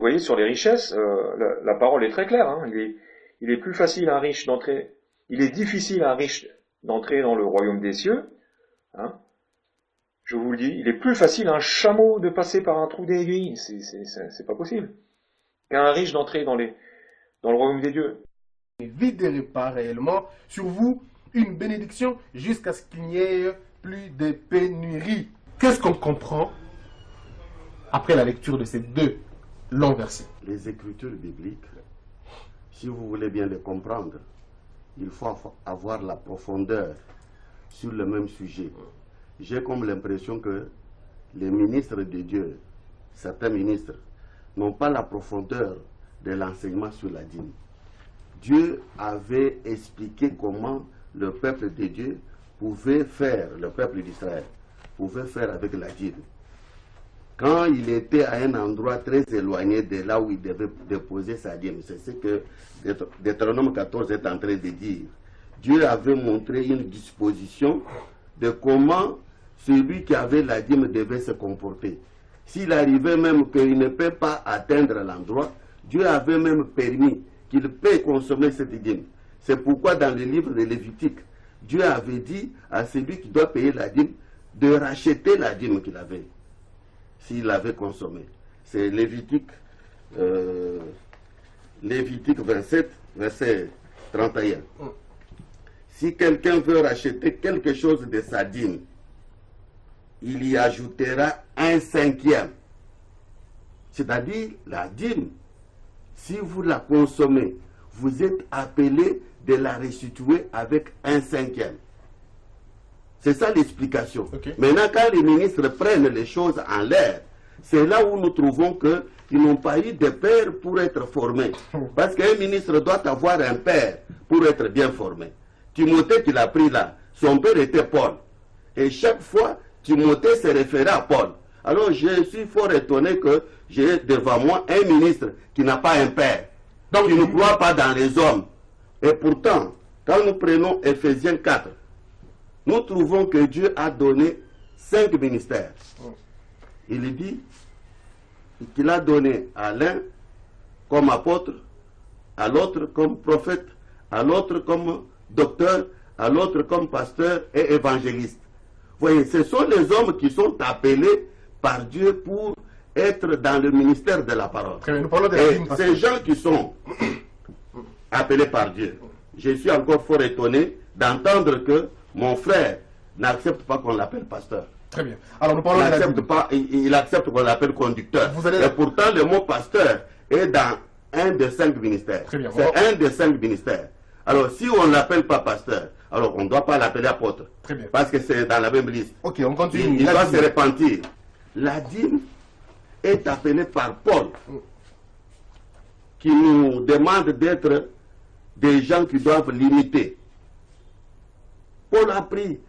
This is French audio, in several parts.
voyez, sur les richesses, la parole est très claire. Hein. Il est plus facile à un riche d'entrer, il est difficile à un riche d'entrer dans le royaume des cieux. Hein. Je vous le dis, il est plus facile à un chameau de passer par un trou d'aiguille, c'est pas possible, qu'à un riche d'entrer dans le royaume des dieux. Ne viderait pas réellement sur vous une bénédiction jusqu'à ce qu'il n'y ait plus de pénurie. Qu'est-ce qu'on comprend après la lecture de ces deux longs versets? Les écritures bibliques, si vous voulez bien les comprendre, il faut avoir la profondeur sur le même sujet. J'ai comme l'impression que les ministres de Dieu, certains ministres, n'ont pas la profondeur de l'enseignement sur la dîme. Dieu avait expliqué comment le peuple de Dieu pouvait faire, le peuple d'Israël, pouvait faire avec la dîme. Quand il était à un endroit très éloigné de là où il devait déposer sa dîme, c'est ce que Deutéronome 14 est en train de dire. Dieu avait montré une disposition de comment celui qui avait la dîme devait se comporter. S'il arrivait même qu'il ne peut pas atteindre l'endroit, Dieu avait même permis qu'il peut consommer cette dîme. C'est pourquoi dans le livre de Lévitique, Dieu avait dit à celui qui doit payer la dîme de racheter la dîme qu'il avait, s'il l'avait consommée. C'est Lévitique 27, verset 31. Si quelqu'un veut racheter quelque chose de sa dîme, il y ajoutera un cinquième. C'est-à-dire la dîme, si vous la consommez, vous êtes appelé de la restituer avec un cinquième. C'est ça l'explication. Okay. Maintenant, quand les ministres prennent les choses en l'air, c'est là où nous trouvons qu'ils n'ont pas eu de père pour être formés. Parce qu'un ministre doit avoir un père pour être bien formé. Timothée qu'il a pris là, son père était Paul. Et chaque fois, Timothée se référait à Paul. Alors je suis fort étonné que j'ai devant moi un ministre qui n'a pas un père. Donc il ne croit pas dans les hommes. Et pourtant, quand nous prenons Ephésiens 4, nous trouvons que Dieu a donné 5 ministères. Il dit qu'il a donné à l'un comme apôtre, à l'autre comme prophète, à l'autre comme docteur, à l'autre comme pasteur et évangéliste. Vous voyez, ce sont les hommes qui sont appelés par Dieu pour être dans le ministère de la parole. Et ces gens qui sont appelés par Dieu, je suis encore fort étonné d'entendre que mon frère n'accepte pas qu'on l'appelle pasteur. Très bien. Alors nous parlons il accepte qu'on l'appelle conducteur. Et pourtant le mot pasteur est dans un des 5 ministères. C'est un des 5 ministères. Alors si on ne l'appelle pas pasteur, alors on ne doit pas l'appeler apôtre. Très bien. Parce que c'est dans la même liste. Ok, on continue. Il doit se repentir. La dîme est appelée par Paul, qui nous demande d'être des gens qui doivent l'imiter. Paul a pris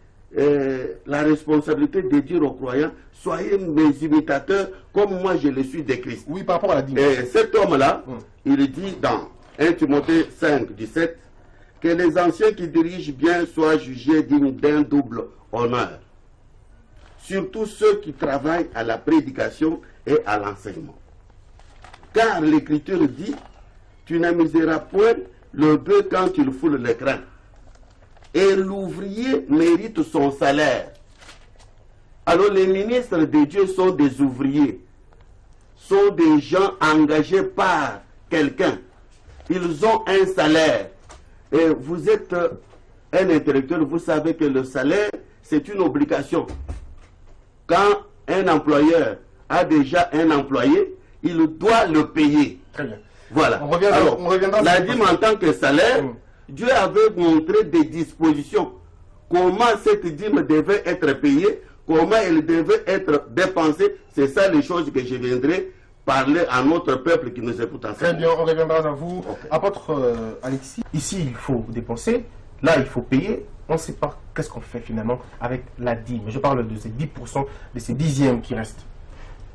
la responsabilité de dire aux croyants, soyez mes imitateurs comme moi je le suis de Christ. Oui, par rapport à la dîme. Et cet homme-là, il dit dans 1 Timothée 5, 17, que les anciens qui dirigent bien soient jugés dignes d'un double honneur. Surtout ceux qui travaillent à la prédication et à l'enseignement. Car l'Écriture dit, tu n'amuseras point le bœuf quand il foule les crins. Et l'ouvrier mérite son salaire. Alors les ministres de Dieu sont des ouvriers, sont des gens engagés par quelqu'un. Ils ont un salaire. Et vous êtes un intellectuel, vous savez que le salaire, c'est une obligation. Quand un employeur a déjà un employé, il doit le payer. Très bien. Voilà. On reviendra la dîme en tant que salaire, Dieu avait montré des dispositions. Comment cette dîme devait être payée, comment elle devait être dépensée. C'est ça les choses que je viendrai parler à notre peuple qui nous écoute ensemble. Très bien, on reviendra à vous. Okay. Apôtre Alexis, ici il faut dépenser, là il faut payer. On ne sait pas qu'est-ce qu'on fait finalement avec la dîme. Je parle de ces 10%, de ces dixièmes qui restent.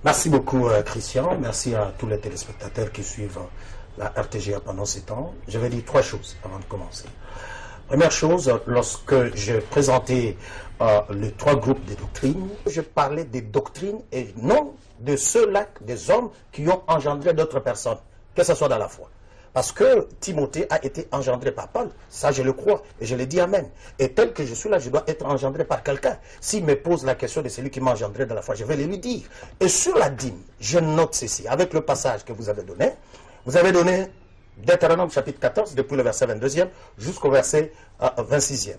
Merci beaucoup Christian, merci à tous les téléspectateurs qui suivent la RTGA pendant ces temps. Je vais dire 3 choses avant de commencer. Première chose, lorsque j'ai présenté les 3 groupes de doctrines, je parlais des doctrines et non de ceux-là, des hommes qui ont engendré d'autres personnes, que ce soit dans la foi. Parce que Timothée a été engendré par Paul, ça je le crois, et je le dis amen. Et tel que je suis là, je dois être engendré par quelqu'un. S'il me pose la question de celui qui m'a engendré dans la foi, je vais le lui dire. Et sur la dîme, je note ceci, avec le passage que vous avez donné Deutéronome chapitre 14, depuis le verset 22e jusqu'au verset 26e.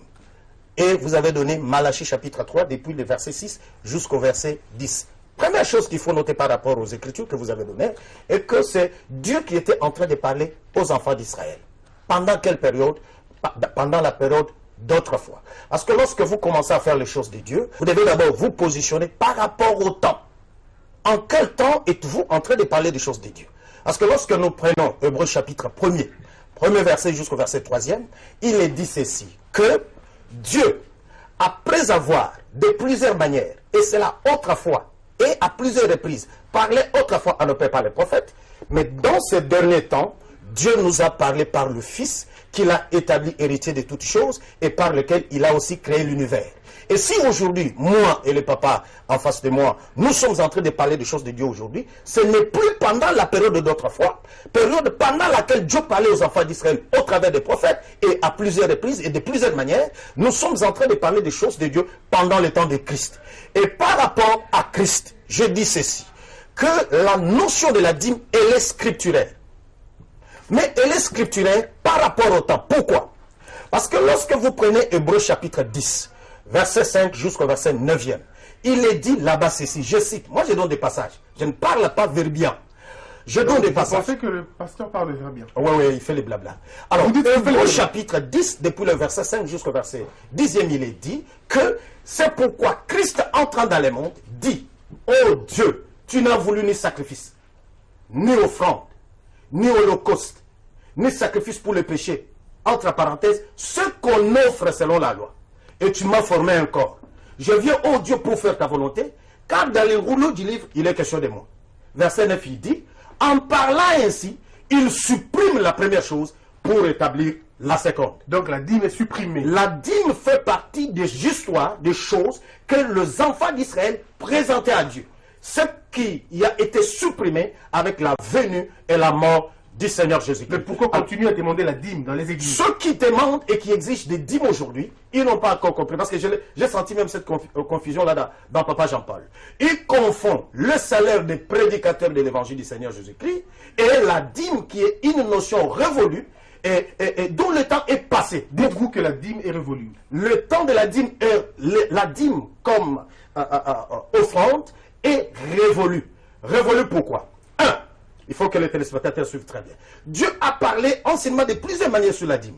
Et vous avez donné Malachie chapitre 3, depuis le verset 6 jusqu'au verset 10. Première chose qu'il faut noter par rapport aux Écritures que vous avez données, est que c'est Dieu qui était en train de parler aux enfants d'Israël. Pendant quelle période? Pendant la période d'autrefois. Parce que lorsque vous commencez à faire les choses de Dieu, vous devez d'abord vous positionner par rapport au temps. En quel temps êtes-vous en train de parler des choses de Dieu? Parce que lorsque nous prenons Hébreux chapitre 1er, premier verset jusqu'au verset 3e, il est dit ceci, que Dieu, après avoir de plusieurs manières, et cela autrefois, et à plusieurs reprises, parlait autrefois à nos pères par les prophètes, mais dans ces derniers temps, Dieu nous a parlé par le Fils, qu'il a établi héritier de toutes choses, et par lequel il a aussi créé l'univers. Et si aujourd'hui, moi et le papa en face de moi, nous sommes en train de parler des choses de Dieu aujourd'hui, ce n'est plus pendant la période d'autrefois, période pendant laquelle Dieu parlait aux enfants d'Israël au travers des prophètes, et à plusieurs reprises et de plusieurs manières, nous sommes en train de parler des choses de Dieu pendant le temps de Christ. Et par rapport à Christ, je dis ceci, que la notion de la dîme, elle est scripturaire. Mais elle est scripturaire par rapport au temps. Pourquoi? Parce que lorsque vous prenez Hébreux chapitre 10, verset 5 jusqu'au verset 9e, il est dit là-bas ceci, je cite, moi je donne des passages, je ne parle pas verbien, je donne des passages. Vous pensez que le pasteur parle verbien? Oui, il fait les blabla. Alors, Hébreux chapitre 10, depuis le verset 5 jusqu'au verset 10e, il est dit que c'est pourquoi Christ entrant dans le monde dit, ô Dieu, tu n'as voulu ni sacrifice, ni offrande, ni holocauste, ni sacrifice pour le péché, entre parenthèses, ce qu'on offre selon la loi. Et tu m'as formé un corps. Je viens, ô Dieu, pour faire ta volonté, car dans les rouleaux du livre, il est question de moi. Verset 9, il dit, en parlant ainsi, il supprime la première chose pour établir la seconde. Donc la dîme est supprimée. La dîme fait partie des histoires, des choses que les enfants d'Israël présentaient à Dieu. Ce qui a été supprimé avec la venue et la mort du Seigneur Jésus-Christ. Mais pourquoi continuer à demander la dîme dans les églises? Ceux qui demandent et qui exigent des dîmes aujourd'hui, ils n'ont pas encore compris. Parce que j'ai senti même cette confusion là dans Papa Jean-Paul. Ils confondent le salaire des prédicateurs de l'évangile du Seigneur Jésus-Christ et la dîme qui est une notion révolue et dont le temps est passé. Dites-vous que la dîme est révolue. Le temps de la dîme comme offrande est révolue. Révolue pourquoi? Il faut que les téléspectateurs suivent très bien. Dieu a parlé anciennement de plusieurs manières sur la dîme.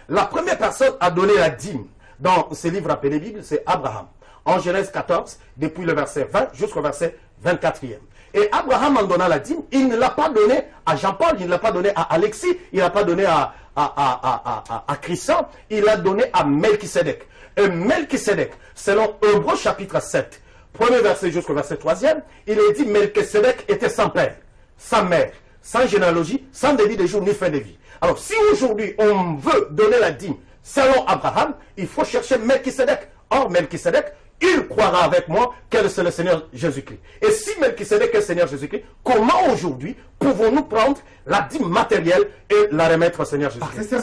La première personne à donner la dîme dans ce livre appelé Bible, c'est Abraham. En Genèse 14, depuis le verset 20 jusqu'au verset 24e. Et Abraham, en donnant la dîme, il ne l'a pas donné à Jean-Paul, il ne l'a pas donné à Alexis, il ne l'a pas donné à Christian, il l'a donné à Melchisédek. Et Melchisédek, selon Hébreux chapitre 7, premier verset jusqu'au verset 3e, il est dit Melchisédek était sans père, sans mère, sans généalogie, sans début de jour ni fin de vie. Alors, si aujourd'hui on veut donner la dîme selon Abraham, il faut chercher Melchisédek. Or, Melchisédek, il croira avec moi que c'est le Seigneur Jésus-Christ. Et si Melchisédek est le Seigneur Jésus-Christ, comment aujourd'hui pouvons-nous prendre la dîme matérielle et la remettre au Seigneur Jésus-Christ?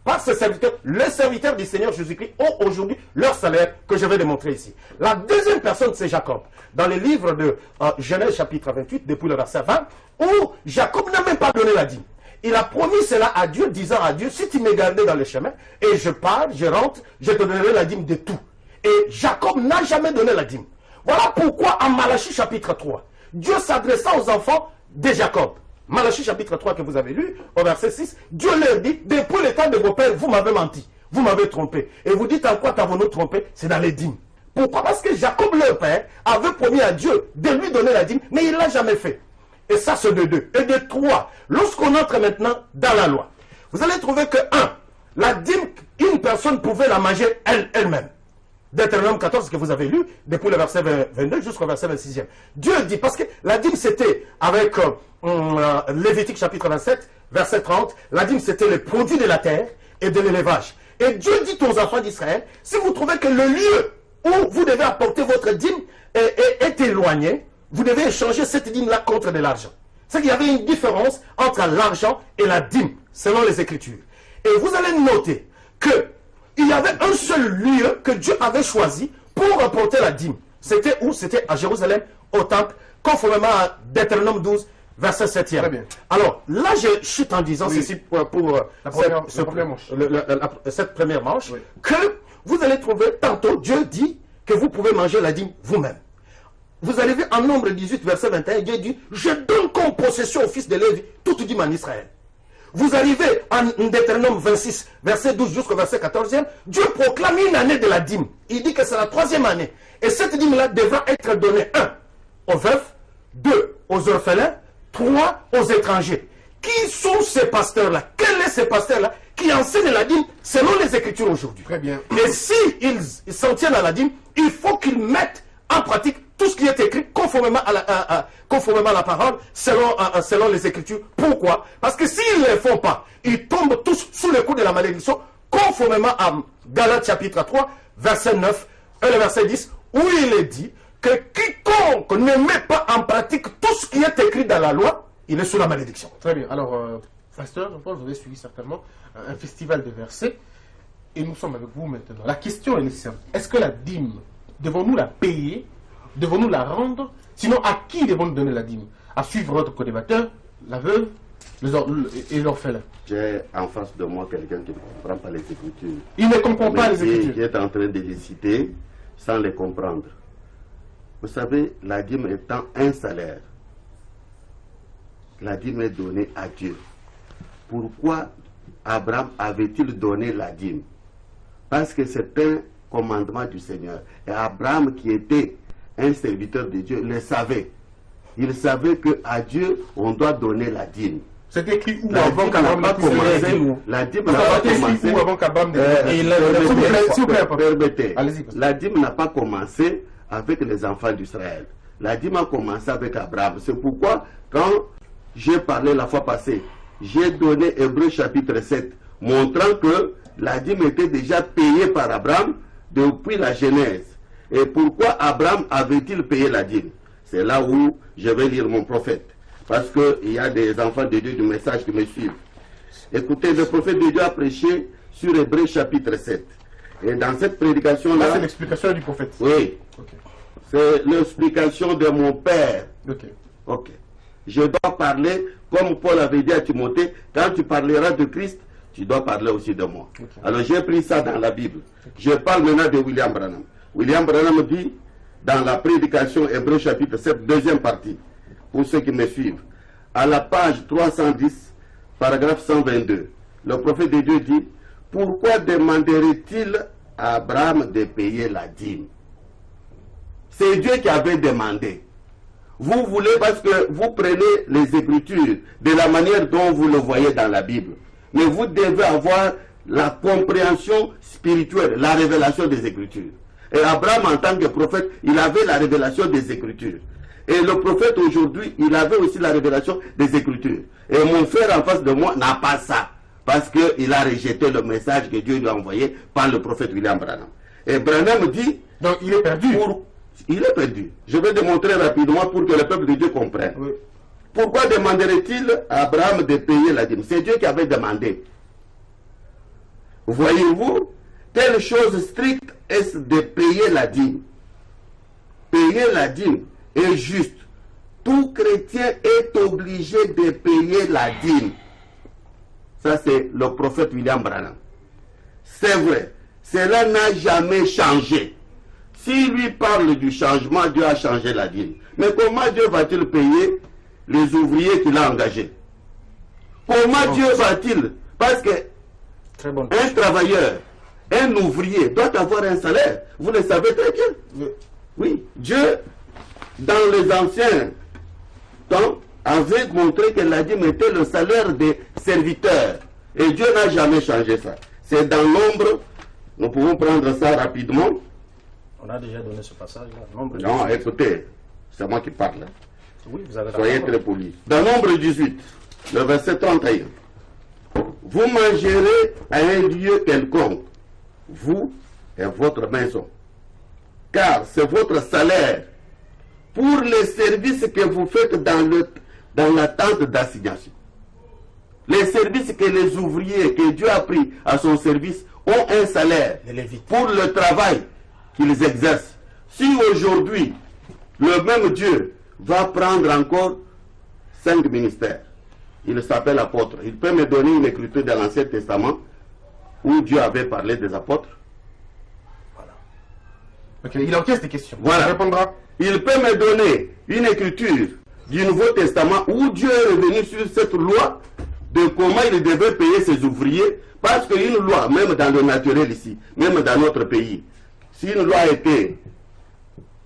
Par ce serviteur, les serviteurs du Seigneur Jésus-Christ ont aujourd'hui leur salaire que je vais démontrer ici. La deuxième personne, c'est Jacob. Dans le livre de Genèse chapitre 28, depuis le verset 20, où Jacob n'a même pas donné la dîme. Il a promis cela à Dieu, disant à Dieu, si tu me gardais dans le chemin, et je pars, je rentre, je te donnerai la dîme de tout. Et Jacob n'a jamais donné la dîme. Voilà pourquoi en Malachie chapitre 3, Dieu s'adressa aux enfants de Jacob. Malachie chapitre 3 que vous avez lu, au verset 6, Dieu leur dit, depuis le temps de vos pères, vous m'avez menti, vous m'avez trompé. Et vous dites en quoi t'avons-nous trompé? C'est dans les dîmes. Pourquoi? Parce que Jacob, leur père, avait promis à Dieu de lui donner la dîme, mais il ne l'a jamais fait. Et ça, c'est de 2. Et de 3, lorsqu'on entre maintenant dans la loi, vous allez trouver que 1, la dîme, une personne pouvait la manger elle-même. Deutéronome 14 que vous avez lu, depuis le verset 22 jusqu'au verset 26e. Dieu dit, parce que la dîme c'était avec Lévitique chapitre 27, verset 30, la dîme c'était le produit de la terre et de l'élevage. Et Dieu dit aux enfants d'Israël, si vous trouvez que le lieu où vous devez apporter votre dîme est éloigné, vous devez échanger cette dîme-là contre de l'argent. C'est qu'il y avait une différence entre l'argent et la dîme, selon les Écritures. Et vous allez noter qu'il y avait un seul lieu que Dieu avait choisi pour apporter la dîme. C'était où? C'était à Jérusalem, au temple, conformément à Deutéronome 12, verset 7e. Très bien. Alors, là, je chute en disant ceci pour cette première manche, Oui. que vous allez trouver tantôt, Dieu dit que vous pouvez manger la dîme vous-même. Vous arrivez en Nombre 18, verset 21, Dieu dit, je donne comme possession au fils de Lévi toute dîme en Israël. Vous arrivez en Deutéronome 26, verset 12 jusqu'au verset 14e, Dieu proclame une année de la dîme. Il dit que c'est la 3e année. Et cette dîme-là devra être donnée, 1, aux veufs, 2, aux orphelins, 3, aux étrangers. Qui sont ces pasteurs-là? Quels sont ces pasteurs-là qui enseignent la dîme selon les Écritures aujourd'hui? Très bien. Et s'ils s'en tiennent à la dîme, il faut qu'ils mettent en pratique tout ce qui est écrit conformément à la parole, selon les Écritures. Pourquoi? Parce que s'ils ne le font pas, ils tombent tous sous le coup de la malédiction, conformément à Galates chapitre 3, verset 9 et le verset 10, où il est dit que quiconque ne met pas en pratique tout ce qui est écrit dans la loi, il est sous la malédiction. Très bien. Alors, pasteur, je pense que vous avez suivi certainement un festival de versets. Et nous sommes avec vous maintenant. La question est simple. Est-ce que la dîme, devons-nous la payer? Devons-nous la rendre? Sinon, à qui devons-nous donner la dîme? À suivre notre co-débatteur, la veuve et l'orphelin. J'ai en face de moi quelqu'un qui ne comprend pas les Écritures. Il ne comprend pas les Qui Écritures. est en train de les citer sans les comprendre. Vous savez, la dîme étant un salaire, la dîme est donnée à Dieu. Pourquoi Abraham avait-il donné la dîme? Parce que c'est un commandement du Seigneur. Et Abraham, qui était un serviteur de Dieu, le savait. Il savait qu'à Dieu, on doit donner la dîme. C'est écrit où La avant dîme n'a qu'Abraham pas ne puisse commencé. donner la dîme? La dîme Ça n'a va pas être écrit commencé. où avant qu'Abraham ne Permettez. S'il vous plaît. Permettez. Allez-y, pasteur. La dîme n'a pas commencé avec les enfants d'Israël. La dîme a commencé avec Abraham. C'est pourquoi, quand j'ai parlé la fois passée, j'ai donné Hébreux chapitre 7, montrant que la dîme était déjà payée par Abraham depuis la Genèse. Et pourquoi Abraham avait-il payé la dîme? C'est là où je vais lire mon prophète. Parce qu'il y a des enfants de Dieu du message qui me suivent. Écoutez, le prophète de Dieu a prêché sur Hébreux chapitre 7. Et dans cette prédication-là... Là, c'est l'explication du prophète. Oui. Ok. C'est l'explication de mon père. Ok. Ok. Je dois parler, comme Paul avait dit à Timothée, quand tu parleras de Christ, tu dois parler aussi de moi. Ok. Alors j'ai pris ça dans la Bible. Je parle maintenant de William Branham. William Branham dit, dans la prédication Hébreux chapitre 7, deuxième partie, pour ceux qui me suivent, à la page 310, paragraphe 122, le prophète de Dieu dit, pourquoi demanderait-il à Abraham de payer la dîme? C'est Dieu qui avait demandé. Vous voulez, parce que vous prenez les Écritures de la manière dont vous le voyez dans la Bible. Mais vous devez avoir la compréhension spirituelle, la révélation des Écritures. Et Abraham, en tant que prophète, il avait la révélation des Écritures. Et le prophète aujourd'hui, il avait aussi la révélation des Écritures. Et mon frère en face de moi n'a pas ça. Parce qu'il a rejeté le message que Dieu lui a envoyé par le prophète William Branham. Et Branham dit... Donc il est perdu. Il est perdu. Je vais démontrer rapidement pour que le peuple de Dieu comprenne. Oui. Pourquoi demanderait-il à Abraham de payer la dîme? C'est Dieu qui avait demandé. Voyez-vous, quelle chose stricte est-ce de payer la dîme? Payer la dîme est juste. Tout chrétien est obligé de payer la dîme. Ça, c'est le prophète William Branham. C'est vrai. Cela n'a jamais changé. S'il lui parle du changement, Dieu a changé la dîme. Mais comment Dieu va-t-il payer les ouvriers qu'il a engagés? Comment Dieu va-t-il? Parce que un travailleur, un ouvrier doit avoir un salaire. Vous le savez très bien. Oui. Dieu, dans les anciens temps, avait montré que la dîme était le salaire des serviteurs. Et Dieu n'a jamais changé ça. C'est dans l'ombre. Nous pouvons prendre ça rapidement. On a déjà donné ce passage-là. Non, écoutez, c'est moi qui parle. Oui, vous avez Soyez très polis. Dans Nombre 18, le verset 31. Vous mangerez à un lieu quelconque, vous et votre maison. Car c'est votre salaire pour les services que vous faites dans l'attente d'assignation. Les services que les ouvriers que Dieu a pris à son service ont un salaire pour le travail qu'ils exercent. Si aujourd'hui, le même Dieu va prendre encore 5 ministères, il s'appelle apôtre. Il peut me donner une écriture de l'Ancien Testament où Dieu avait parlé des apôtres. Voilà. Ok, il encaisse des questions. Voilà. Il répondra. Il peut me donner une écriture du Nouveau Testament où Dieu est revenu sur cette loi de comment il devait payer ses ouvriers, parce qu'une loi, même dans le naturel ici, même dans notre pays, si une loi a été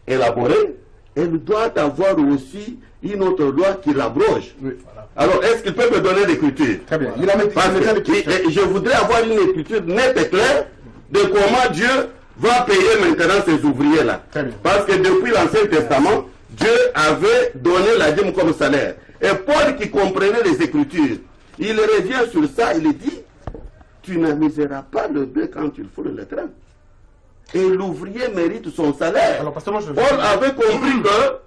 élaborée, elle doit avoir aussi une autre loi qui l'abroge. Oui, voilà. Alors, est-ce qu'il peut me donner l'écriture? Très bien. Je voudrais avoir une écriture nette et claire de comment Dieu va payer maintenant ces ouvriers-là. Parce que depuis l'Ancien Testament, Dieu avait donné la dîme comme salaire. Et Paul, qui comprenait les Écritures, il revient sur ça, il dit, tu n'amuseras pas le bœuf quand il faut le train. Et l'ouvrier mérite son salaire. Alors, Paul avait compris que,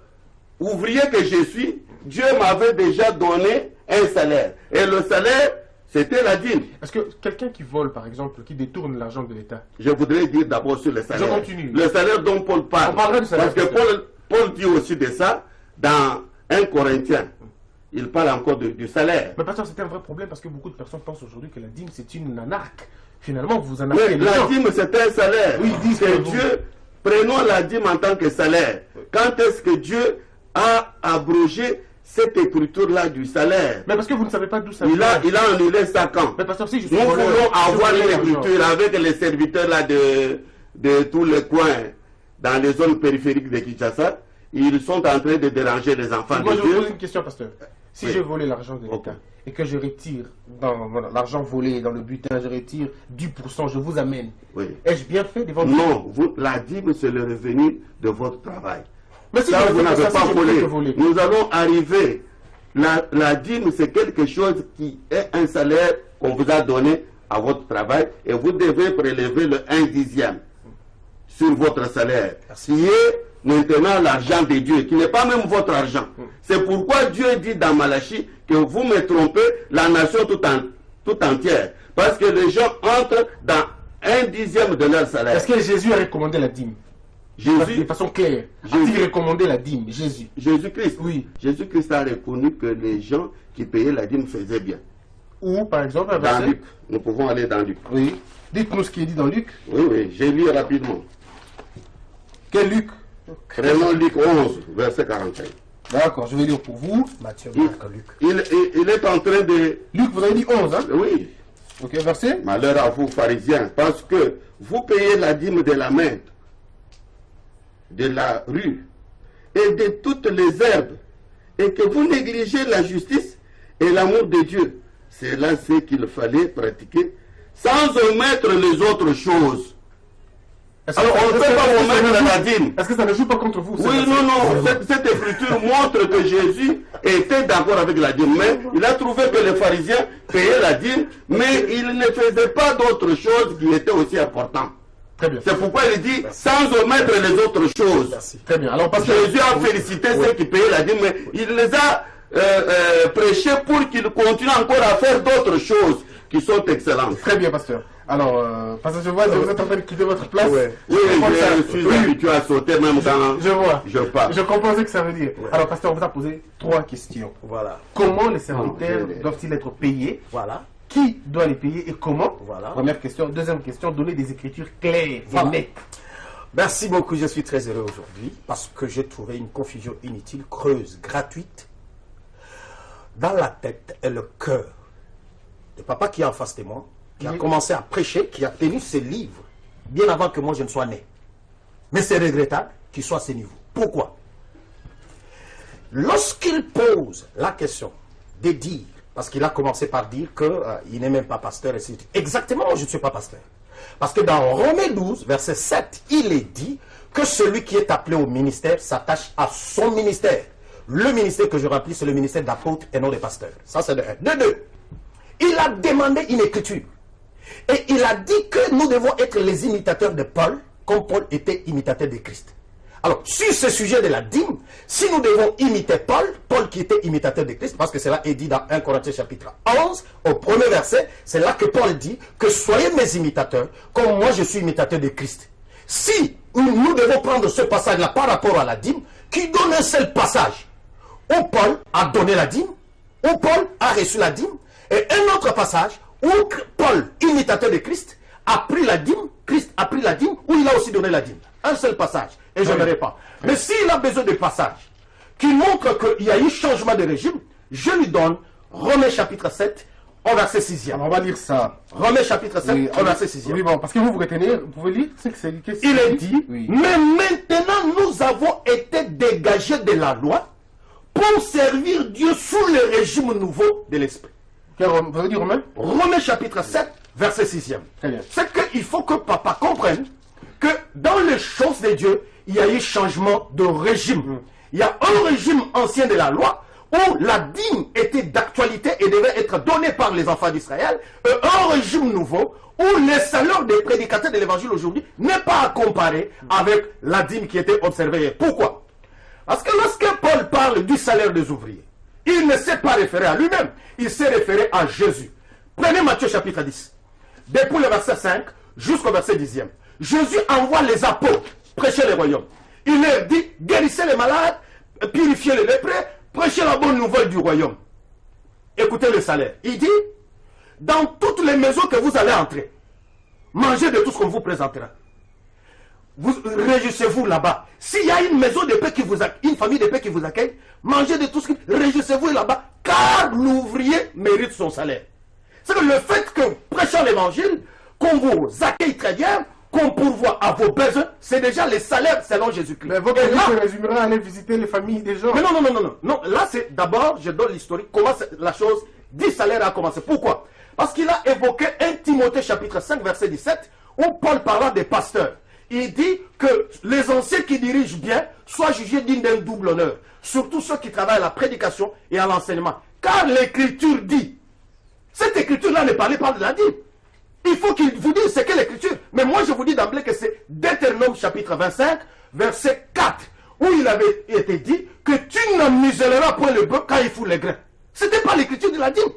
ouvrier que je suis, Dieu m'avait déjà donné un salaire. Et le salaire, c'était la dîme. Est-ce que quelqu'un qui vole, par exemple, qui détourne l'argent de l'État? Je voudrais dire d'abord sur le salaire. Je continue. Le salaire dont Paul parle. On parlera du salaire. Parce que Paul dit aussi de ça dans 1 Corinthiens. Il parle encore du salaire. Mais pasteur, c'est un vrai problème parce que beaucoup de personnes pensent aujourd'hui que la dîme, c'est une anarque. Finalement, vous en avez... Mais la dîme, c'est un salaire. Oui, ils disent que Dieu, prenons la dîme en tant que salaire. Quand est-ce que Dieu a abrogé cette écriture-là du salaire? Mais parce que vous ne savez pas d'où ça vient. Il a annulé ça quand? Mais pasteur, si je suis Nous voulons avoir une écriture avec les serviteurs là de tous les coins, dans les zones périphériques de Kinshasa. Ils sont en train de déranger les enfants de Dieu. Moi, je vous pose une question, pasteur. Si j'ai volé l'argent de l'État et que je retire dans l'argent volé dans le butin, je retire 10%, je vous amène. Oui. Ai-je bien fait devant vous? Non, la dîme, c'est le revenu de votre travail. Mais si ça, vous n'avez pas volé. Nous allons arriver. La dîme, c'est quelque chose qui est un salaire qu'on vous a donné à votre travail et vous devez prélever le 1/10 sur votre salaire. Qui est maintenant l'argent de Dieu, qui n'est pas même votre argent. C'est pourquoi Dieu dit dans Malachie que vous me trompez la nation tout entière. Parce que les gens entrent dans 1/10 de leur salaire. Est-ce que Jésus a recommandé la dîme? Jésus, de façon claire. A-t-il recommandé la dîme? Jésus-Christ. Oui. Jésus-Christ a reconnu que les gens qui payaient la dîme faisaient bien. Ou, par exemple, dans Luc. Nous pouvons aller dans Luc. Oui. Dites-nous ce qui est dit dans Luc. Oui, oui. J'ai lu rapidement. Quel Luc? Prenons Luc 11, verset 45. D'accord, je vais lire pour vous. Matthieu, Luc. Il est en train de... Luc, vous avez dit 11, hein? Oui. Ok, verset. Malheur à vous, pharisiens, parce que vous payez la dîme de la main, de la rue et de toutes les herbes, et que vous négligez la justice et l'amour de Dieu. C'est là ce qu'il fallait pratiquer, sans omettre les autres choses. Alors on ne peut pas omettre la dîme. Est-ce que ça ne joue pas contre vous? Oui, non. Cette écriture montre que Jésus était d'accord avec la dîme, mais il a trouvé que les pharisiens payaient la dîme, mais ils ne faisaient pas d'autres choses qui étaient aussi importantes. C'est pourquoi il dit sans omettre les autres choses. Merci. Très bien. Alors, Jésus a félicité ceux qui payaient la dîme, mais il les a prêchés pour qu'ils continuent encore à faire d'autres choses qui sont excellentes. Très bien, pasteur. Alors, parce que je vois que vous êtes en train de quitter votre place. Oui, je suis habitué à sauter même quand je parle. Je comprends ce que ça veut dire. Ouais. Alors, pasteur, on vous a posé 3 questions. Voilà. Comment les serviteurs doivent-ils être payés? Voilà. Qui doit les payer et comment? Voilà. Première question. Deuxième question, donner des écritures claires et nettes. Merci beaucoup, je suis très heureux aujourd'hui parce que j'ai trouvé une confusion inutile, creuse, gratuite, dans la tête et le cœur de papa qui est en face de moi, qui a commencé à prêcher, qui a tenu ce livre bien avant que moi je ne sois né. Mais c'est regrettable qu'il soit à ce niveau. Pourquoi? Lorsqu'il pose la question de dire, parce qu'il a commencé par dire qu'il n'est même pas pasteur, etc. Exactement, moi je ne suis pas pasteur. Parce que dans Romains 12, verset 7, il est dit que celui qui est appelé au ministère s'attache à son ministère. Le ministère que je remplis, c'est le ministère d'apôtre et non de pasteur. Ça, c'est de 1. De 2, il a demandé une écriture. Et il a dit que nous devons être les imitateurs de Paul, comme Paul était imitateur de Christ. Alors, sur ce sujet de la dîme, si nous devons imiter Paul qui était imitateur de Christ, parce que cela est dit dans 1 Corinthiens chapitre 11, au premier verset, c'est là que Paul dit que soyez mes imitateurs, comme moi je suis imitateur de Christ. Si nous devons prendre ce passage-là par rapport à la dîme, qui donne un seul passage où Paul a donné la dîme, où Paul a reçu la dîme, et un autre passage où Paul, imitateur de Christ, a pris la dîme, Christ a pris la dîme, où il a aussi donné la dîme. Un seul passage, et je ne verrai pas. Mais s'il a besoin de passages qui montrent qu'il y a eu changement de régime, je lui donne Romains chapitre 7, au verset 6e. Alors, on va lire ça. Romains chapitre 7, Oui, au verset 6e. Oui, bon, parce que vous retenez, vous pouvez lire ce que c'est. Il est dit, Oui. mais maintenant nous avons été dégagés de la loi pour servir Dieu sous le régime nouveau de l'esprit. Vous avez dit Romain? Romains chapitre 7, verset 6e. Très bien. C'est qu'il faut que papa comprenne que dans les choses de Dieu, il y a eu changement de régime. Il y a un régime ancien de la loi où la dîme était d'actualité et devait être donnée par les enfants d'Israël, et un régime nouveau où le salaire des prédicateurs de l'évangile aujourd'hui n'est pas à comparer avec la dîme qui était observée. Pourquoi? Parce que lorsque Paul parle du salaire des ouvriers, il ne s'est pas référé à lui-même, il s'est référé à Jésus. Prenez Matthieu chapitre 10, depuis le verset 5 jusqu'au verset 10e. Jésus envoie les apôtres prêcher le royaume. Il leur dit, guérissez les malades, purifiez les lépreux, prêchez la bonne nouvelle du royaume. Écoutez le salaire. Il dit, dans toutes les maisons que vous allez entrer, mangez de tout ce qu'on vous présentera. Vous réjouissez-vous là-bas. S'il y a une maison de paix qui vous accueille, une famille de paix qui vous accueille, mangez de tout ce qui... Réjouissez-vous là-bas, car l'ouvrier mérite son salaire. C'est que le fait que, prêchant l'évangile, qu'on vous accueille très bien, qu'on pourvoit à vos besoins, c'est déjà les salaires selon Jésus-Christ. Mais votre livre se résumera à aller visiter les familles des gens. Mais non. Là, c'est d'abord, je donne l'historique, comment la chose du salaire a commencé. Pourquoi? Parce qu'il a évoqué 1 Timothée chapitre 5, verset 17, où Paul parla des pasteurs. Il dit que les anciens qui dirigent bien soient jugés dignes d'un double honneur. Surtout ceux qui travaillent à la prédication et à l'enseignement. Car l'écriture dit, cette écriture-là ne parlait pas de la dîme. Il faut qu'il vous dise ce qu'est l'écriture. Mais moi, je vous dis d'emblée que c'est Deutéronome chapitre 25, verset 4, où il avait été dit que tu ne muselleras point le bœuf quand il fout les grains. Ce n'était pas l'écriture de la dîme.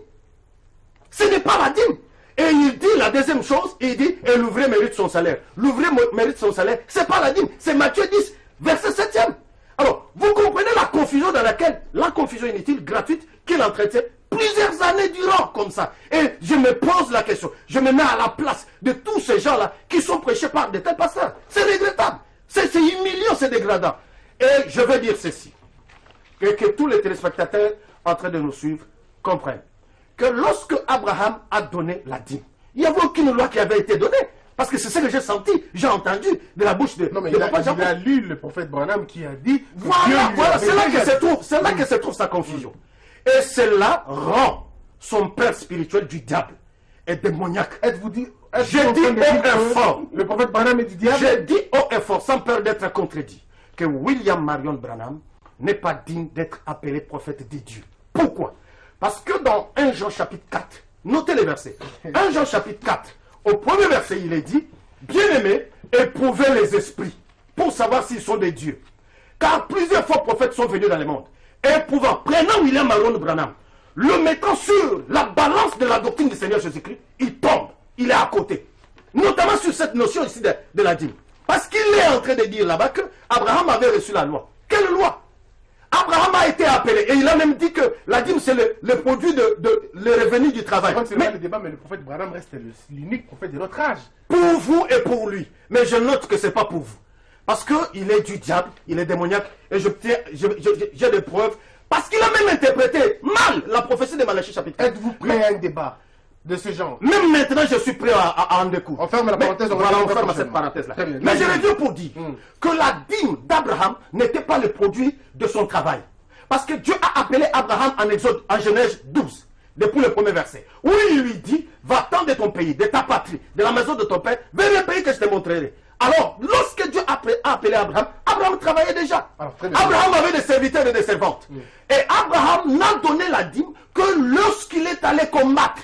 Ce n'est pas la dîme. Et il dit la deuxième chose, il dit, et l'ouvrier mérite son salaire. L'ouvrier mérite son salaire. Ce n'est pas la dîme, c'est Matthieu 10, verset 7e. Alors, vous comprenez la confusion dans laquelle, la confusion inutile, gratuite, qu'il entretient plusieurs années durant comme ça. Et je me pose la question, je me mets à la place de tous ces gens-là qui sont prêchés par de tels pasteurs. C'est regrettable, c'est humiliant, c'est dégradant. Et je veux dire ceci, que tous les téléspectateurs en train de nous suivre comprennent que lorsque Abraham a donné la dîme, il n'y avait aucune loi qui avait été donnée. Parce que c'est ce que j'ai senti, j'ai entendu de la bouche de... Non, mais de il a lu le prophète Branham qui a dit... Voilà, c'est là que se trouve sa confusion. Et cela rend son père spirituel du diable et démoniaque. Êtes-vous dit... J'ai dit haut et fort. Le prophète Branham est du diable. J'ai dit haut et fort, sans peur d'être contredit, que William Marion Branham n'est pas digne d'être appelé prophète de Dieu. Pourquoi? Parce que dans 1 Jean chapitre 4, notez les versets. 1 Jean chapitre 4, au premier verset, il est dit, bien-aimés, éprouvez les esprits pour savoir s'ils sont des dieux. Car plusieurs faux prophètes sont venus dans le monde. Éprouvant, prenant William Marion Branham, le mettant sur la balance de la doctrine du Seigneur Jésus-Christ, il tombe, il est à côté. Notamment sur cette notion ici de la dîme. Parce qu'il est en train de dire là-bas que Abraham avait reçu la loi. Quelle loi? Abraham a été appelé et il a même dit que la dîme c'est le produit le revenu du travail. C'est pas le débat, mais le prophète Branham reste l'unique prophète de notre âge. Pour vous et pour lui. Mais je note que ce n'est pas pour vous. Parce qu'il est du diable, il est démoniaque et j'ai des preuves. Parce qu'il a même interprété mal la prophétie de Malachie chapitre 4. Êtes-vous prêt à un débat de ce genre? Même maintenant, je suis prêt à en découvrir. On ferme la parenthèse. Voilà, on ferme cette parenthèse-là. Mais je reviens pour dire que la dîme d'Abraham n'était pas le produit de son travail. Parce que Dieu a appelé Abraham en Exode, en Genèse 12, depuis le premier verset, où il lui dit, va-t'en de ton pays, de ta patrie, de la maison de ton père, vers le pays que je te montrerai. Alors, lorsque Dieu a appelé Abraham, Abraham travaillait déjà. Abraham avait des serviteurs et des servantes. Et Abraham n'a donné la dîme que lorsqu'il est allé combattre.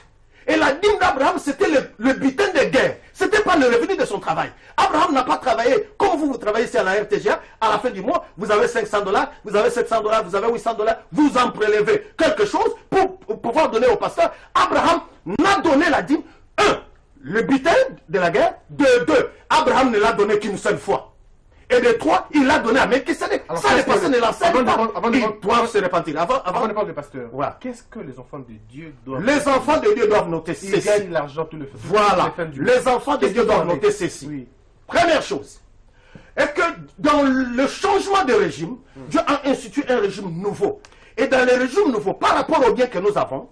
Et la dîme d'Abraham, c'était le butin de guerre. Ce n'était pas le revenu de son travail. Abraham n'a pas travaillé comme vous travaillez ici à la RTGA. À la fin du mois, vous avez $500, vous avez $700, vous avez $800, vous en prélevez quelque chose pour pouvoir donner au pasteur. Abraham n'a donné la dîme. 1. Le butin de la guerre. 2. Abraham ne l'a donné qu'une seule fois. Et de 3, il l'a donné à Melchisedec. Ça, les pasteurs ne l'enseignent pas. Ils doivent se repentir. Avant de parler de pasteur, voilà. Qu'est-ce que les enfants de Dieu doivent Les enfants de Dieu doivent noter ceci. Ils gagnent l'argent tout le fait. Voilà. Les enfants de Dieu doivent noter ceci. Oui. Première chose, est que dans le changement de régime, Dieu a institué un régime nouveau. Et dans le régime nouveau, par rapport au bien que nous avons,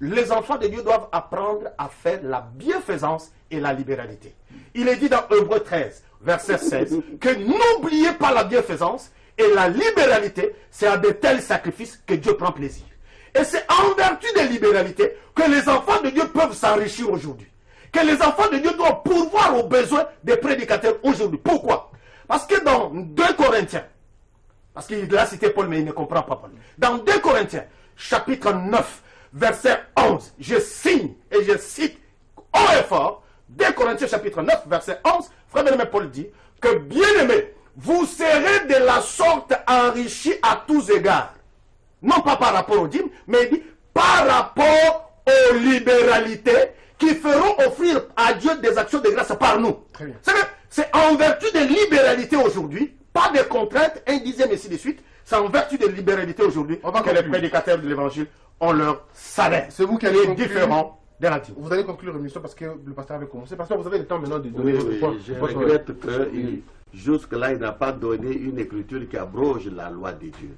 les enfants de Dieu doivent apprendre à faire la bienfaisance et la libéralité. Il est dit dans Hébreux 13, verset 16, que n'oubliez pas la bienfaisance et la libéralité, c'est à de tels sacrifices que Dieu prend plaisir. Et c'est en vertu de libéralité que les enfants de Dieu peuvent s'enrichir aujourd'hui. Que les enfants de Dieu doivent pourvoir aux besoins des prédicateurs aujourd'hui. Pourquoi? Parce que dans 2 Corinthiens, parce qu'il a cité Paul mais il ne comprend pas Paul. Dans 2 Corinthiens, chapitre 9, verset 11, je signe et je cite haut et fort, 2 Corinthiens chapitre 9, verset 11, frère bien-aimé Paul dit que bien-aimé, vous serez de la sorte enrichis à tous égards. Non pas par rapport aux dîmes, mais il dit par rapport aux libéralités qui feront offrir à Dieu des actions de grâce par nous. C'est en vertu de libéralité aujourd'hui, pas de contraintes, 1/10 et ainsi de suite, c'est en vertu de libéralité aujourd'hui que les prédicateurs de l'évangile ont leur salaire. C'est vous qui allez différent de la dîme. Vous allez conclure l'émission parce que le pasteur avait commencé. Pasteur, vous avez le temps maintenant de donner votre point. Je regrette que jusque-là, il n'a pas donné une écriture qui abroge la loi de Dieu.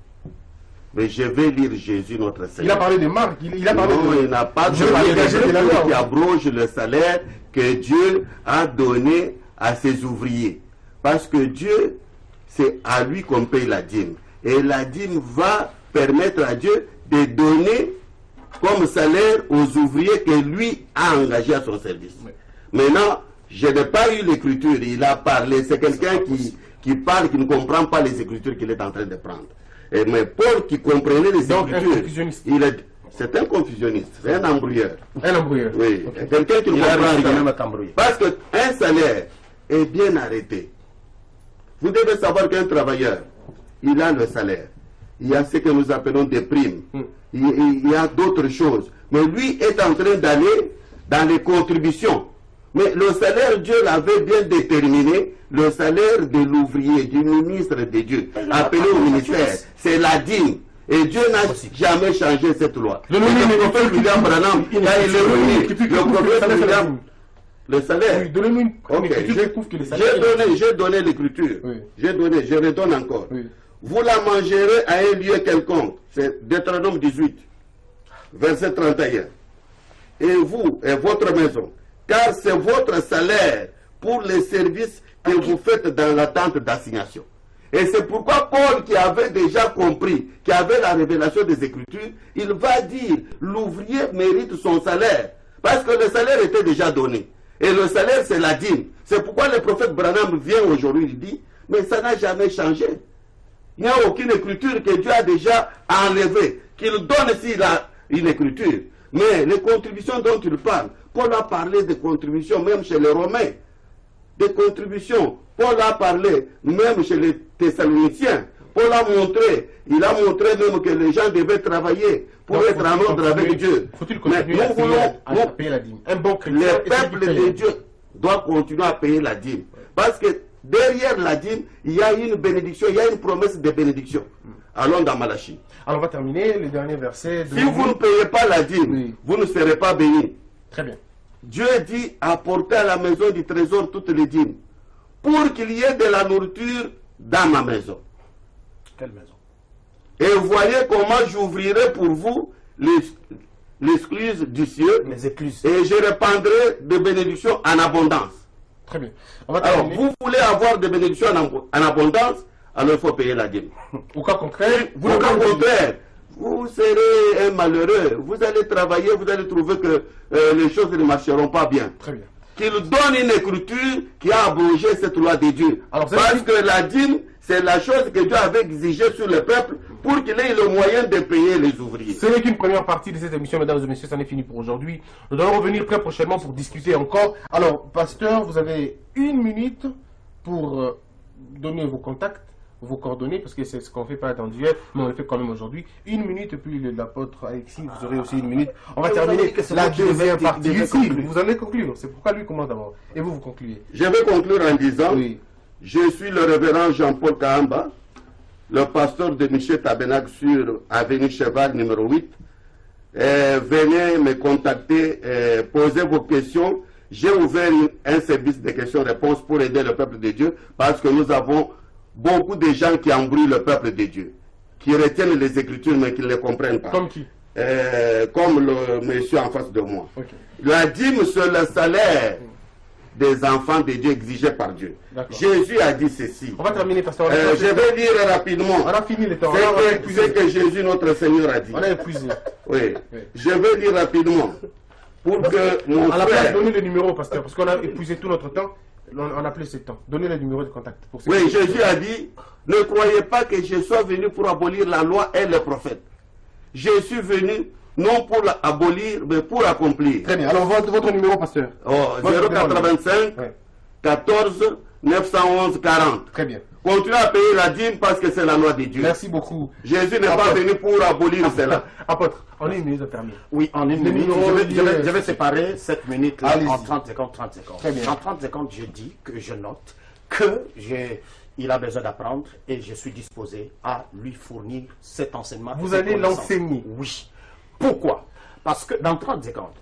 Mais je vais lire Jésus, notre Seigneur. Il a parlé de Marc. Il a parlé il n'a pas donné l'écriture qui abroge le salaire que Dieu a donné à ses ouvriers. Parce que Dieu, c'est à lui qu'on paye la dîme. Et la dîme va permettre à Dieu de donner comme salaire aux ouvriers que lui a engagés à son service. Oui. Maintenant, je n'ai pas eu l'écriture, il a parlé, c'est quelqu'un qui parle, qui ne comprend pas les écritures qu'il est en train de prendre. Mais Paul qui comprenait les écritures, c'est un confusionniste, c'est un embrouilleur. Un embrouilleur. Oui, okay. Quelqu'un qui ne comprend rien. Parce qu'un salaire est bien arrêté. Vous devez savoir qu'un travailleur, il a le salaire. Il y a ce que nous appelons des primes. Il y a d'autres choses. Mais lui est en train d'aller dans les contributions. Mais le salaire, Dieu l'avait bien déterminé. Le salaire de l'ouvrier, du ministre de Dieu, appelé au ministère, c'est la dîme. Et Dieu n'a jamais changé cette loi. Le prophète William Branham, quand il est venu, le prophète William, le salaire. Oui, donnez-nous une j'ai donné l'écriture. Oui. J'ai donné, je redonne encore. Oui. Vous la mangerez à un lieu quelconque. C'est Deutéronome 18, verset 31. Et vous et votre maison, car c'est votre salaire pour les services que vous faites dans l'attente d'assignation. Et c'est pourquoi Paul, qui avait déjà compris, qui avait la révélation des Écritures, il va dire, l'ouvrier mérite son salaire. Parce que le salaire était déjà donné. Et le salaire, c'est la dîme. C'est pourquoi le prophète Branham vient aujourd'hui, il dit, mais ça n'a jamais changé. Il n'y a aucune écriture que Dieu a déjà enlevée, qu'il donne s'il a une écriture. Mais les contributions dont il parle, Paul a parlé de contributions même chez les Romains. Des contributions. Paul a parlé même chez les Thessaloniciens. Paul a montré, il a montré même que les gens devaient travailler pour être en ordre avec Dieu. Mais nous voulons payer la dîme. Un bon chrétien, le peuple de Dieu doit continuer à payer la dîme. Parce que derrière la dîme, il y a une bénédiction, il y a une promesse de bénédiction. Allons dans Malachie. Alors on va terminer le dernier verset. Si vous ne payez pas la dîme, vous ne serez pas bénis. Très bien. Dieu dit, apportez à la maison du trésor toutes les dîmes, pour qu'il y ait de la nourriture dans ma maison. Quelle maison? Et voyez comment j'ouvrirai pour vous l'escluse du ciel, les écluses, et je répandrai de bénédictions en abondance. Très bien. Alors, vous voulez avoir des bénédictions en abondance, alors il faut payer la dîme. Au cas contraire, vous serez un malheureux. Vous allez travailler, vous allez trouver que les choses ne marcheront pas bien. Très bien. Qu'il donne une écriture qui a abrogé cette loi de Dieu. Alors, parce que la dîme, c'est la chose que Dieu avait exigée sur le peuple pour qu'il ait le moyen de payer les ouvriers. Ce n'est qu'une première partie de cette émission, mesdames et messieurs, ça n'est fini pour aujourd'hui. Nous allons revenir très prochainement pour discuter encore. Alors, pasteur, vous avez 1 minute pour donner vos contacts, vos coordonnées, parce que c'est ce qu'on ne fait pas dans duel, mais on le fait quand même aujourd'hui. 1 minute, et puis l'apôtre Alexis, vous aurez aussi 1 minute. On va terminer la deuxième partie. Ici, vous allez conclure, c'est pourquoi lui commence d'abord. Et vous, vous concluez. Je vais conclure en disant, Oui. je suis le révérend Jean-Paul Kahamba, le pasteur de Michel Tabernacle sur Avenue Cheval numéro 8. Venez me contacter, posez vos questions. J'ai ouvert un service de questions-réponses pour aider le peuple de Dieu, parce que nous avons beaucoup de gens qui embrouillent le peuple de Dieu, qui retiennent les Écritures mais qui ne les comprennent pas. Comme qui? Comme le monsieur en face de moi. Okay. La dîme, c'est le salaire des enfants de Dieu exigés par Dieu. Jésus a dit ceci. On va terminer, pasteur. Je vais lire rapidement. On a fini le temps. C'est que Jésus, notre Seigneur, a dit. On a épuisé. Oui. Je vais lire rapidement. Pour que mon à la place, frère... donnez le numéro, pasteur, parce qu'on a épuisé tout notre temps. On a plus ce temps. Donnez le numéro de contact. Pour ceux Oui, qui... Jésus a dit, ne croyez pas que je sois venu pour abolir la loi et les prophètes. Je suis venu non pour abolir, mais pour accomplir. Très bien. Alors, votre numéro, pasteur. Oh, 085 14 911 40. Très bien. Continuez à payer la dîme parce que c'est la loi de Dieu. Merci beaucoup. Jésus n'est pas venu pour abolir cela. Apôtre, on est 1 minute de terminer. Oui, en 1 minute. Je vais séparer cette minute en 30 secondes, 30 secondes. Très bien. En 30 secondes, je dis que je note que il a besoin d'apprendre et je suis disposé à lui fournir cet enseignement. Vous allez l'enseigner? Oui. Pourquoi? Parce que, dans 30 secondes,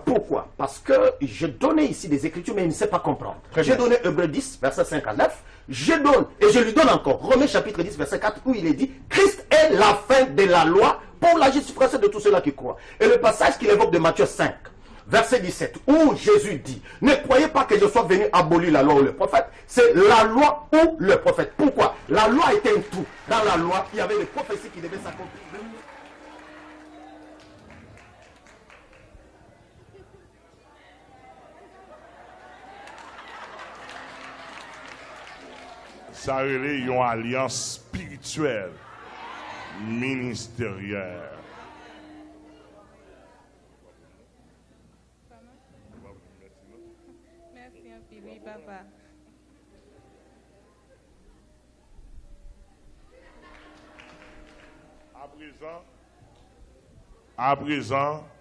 pourquoi? Parce que j'ai donné ici des Écritures, mais il ne sait pas comprendre. J'ai donné Hébreux 10, verset 5 à 9. Je donne, et je lui donne encore, Romains chapitre 10, verset 4, où il est dit, Christ est la fin de la loi pour la justification de tous ceux-là qui croient. Et le passage qu'il évoque de Matthieu 5, verset 17, où Jésus dit, ne croyez pas que je sois venu abolir la loi ou le prophète, c'est la loi ou le prophète. Pourquoi? La loi était un tout. Dans la loi, il y avait les prophéties qui devaient s'accomplir. Ça relève une alliance spirituelle, ministérielle. Merci un peu, oui, papa. À présent,